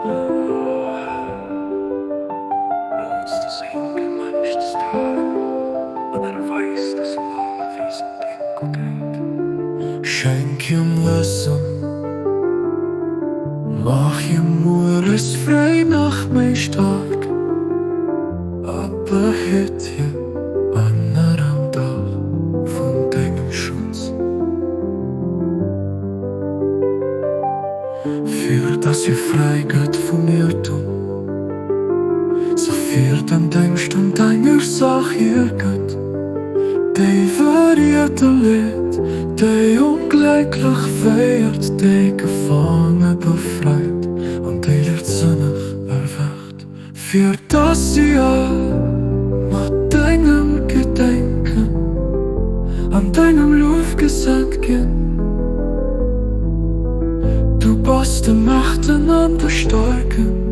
Bloß das Enkel manches Tag, und weiß, dass alles dick geht. Schenk ihm Wissen, mach ihm alles frei nach mir stark, aber hätt je anderem Dach von deinem Schutz. Für das ihr frei geht von mir tun, so viel dann denkst an deiner Sache ihr geht, die variierte Lied, die ungleich feiert, die Gefangene befreit und die letztsinnig erwacht. Für das ihr mit deinem Gedenken an deinem Luft gesagt gehen. Du bist die Macht einander starken,